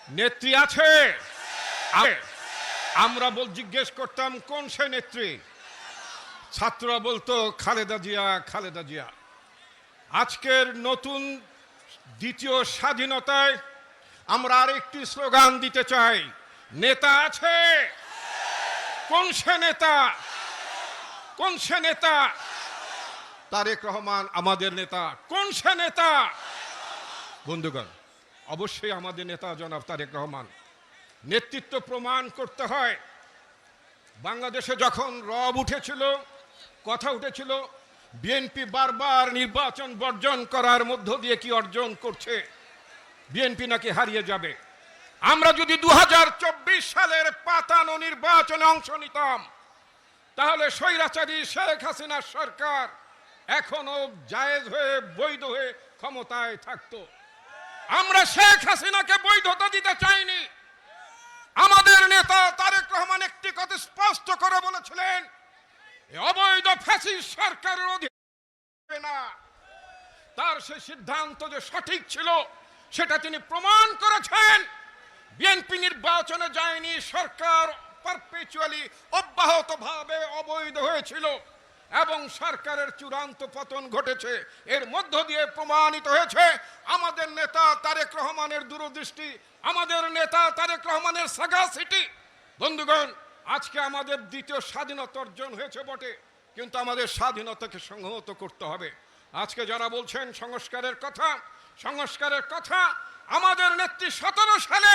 নেত্রী আছে। আমরা জিজ্ঞেস করতাম কোন সে নেত্রী, ছাত্ররা বলতো খালেদা জিয়া, খালেদা জিয়া। আজকের নতুন দ্বিতীয় স্বাধীনতায় আমরা আরেকটি স্লোগান দিতে চাই, নেতা আছে। কোন সে নেতা? কোন সে নেতা? তারেক রহমান আমাদের নেতা। কোন সে নেতা? বন্ধুগণ, অবশ্যই আমাদের নেতা জনাব তারেক রহমান। নেতৃত্ব প্রমাণ করতে হয়। বাংলাদেশে যখন রব উঠেছিল, কথা উঠেছিল, বিএনপি বারবার নির্বাচন বর্জন করার মধ্য দিয়ে কি অর্জন করছে, বিএনপি নাকি হারিয়ে যাবে। আমরা যদি 2024 সালের পাতানো নির্বাচনে অংশ নিতাম, তাহলে স্বৈরাচারী শেখ হাসিনার সরকার এখনো জায়েজ হয়ে, বৈধ হয়ে ক্ষমতায় থাকতো। আমরা শেখ হাসিনাকে বৈধতা দিতে চাইনি। আমাদের নেতা তারেক রহমান একটি কথা স্পষ্ট করে বলেছিলেন, অবৈধ ফ্যাসিস্ট সরকারের অধীনে না। তার সেই সিদ্ধান্ত যে সঠিক ছিল সেটা তিনি প্রমাণ করেছেন। বিএনপি নির্বাচনে যায়নি, সরকার পারপেচুয়ালি অব্যাহতভাবে অবৈধ হয়েছিল এবং সরকারের চূড়ান্ত পতন ঘটেছে। এর মধ্য দিয়ে প্রমাণিত হয়েছে আমাদের নেতা তারেক রহমানের দূরদৃষ্টি, আমাদের নেতা তারেক রহমানের সাগাসিটি। বন্ধুগণ, আজকে আমাদের দ্বিতীয় স্বাধীনতা অর্জন হয়েছে বটে, কিন্তু আমাদের স্বাধীনতাকে সংহত করতে হবে। আজকে যারা বলছেন সংস্কারের কথা, সংস্কারের কথা, আমাদের নেত্রী 17 সালে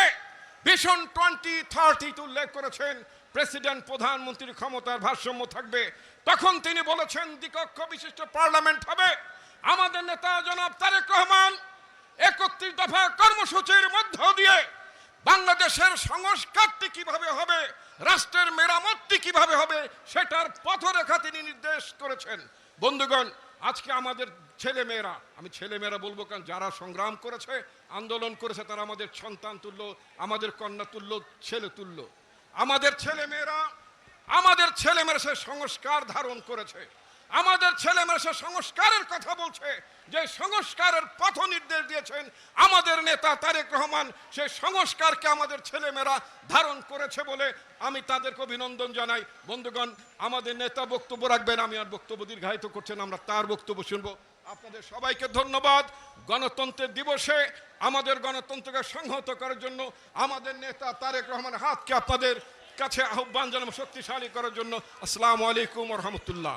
ভিশন 2030 উল্লেখ করেছেন, প্রেসিডেন্ট প্রধানমন্ত্রীর ক্ষমতার ভারসাম্য থাকবে। তখন তিনি বলেছেন দ্বিকক্ষ বিশিষ্ট পার্লামেন্ট হবে। আমাদের নেতা জনাব তারেক রহমান 31 দফা কর্মসূচির মধ্য দিয়ে বাংলাদেশের সংস্কারটি কিভাবে হবে, রাষ্ট্রের মেরামতটি কিভাবে হবে, সেটার পথরেখা তিনি নির্দেশ করেছেন। বন্ধুগণ, আজকে আমাদের ছেলেমেয়েরা, আমি ছেলেমেয়েরা বলবো কারণ যারা সংগ্রাম করেছে, আন্দোলন করেছে, তারা আমাদের সন্তান তুল্য, আমাদের কন্যা তুল্য, ছেলে তুল্য। আমাদের ছেলেমেয়েরা সে সংস্কার ধারণ করেছে। আমাদের ছেলেমেয়েরা সে সংস্কারের কথা বলছে, যে সংস্কারের পথ নির্দেশ দিয়েছেন আমাদের নেতা তারেক রহমান। সে সংস্কারকে আমাদের ছেলেমেয়েরা ধারণ করেছে বলে আমি তাদেরকে অভিনন্দন জানাই। বন্ধুগণ, আমাদের নেতা বক্তব্য রাখবেন, আমি আর বক্তব্য দীর্ঘায়িত করছেন, আমরা তার বক্তব্য শুনবো। আপনাদের সবাইকে ধন্যবাদ। গণতন্ত্রের দিবসে আমাদের গণতন্ত্রকে সংহত করার জন্য আমাদের নেতা তারেক রহমানের হাতকে আপনাদের কাছে আহ্বান জানাবো শক্তিশালী করার জন্য। আসসালামু আলাইকুম ওয়া রাহমাতুল্লাহ।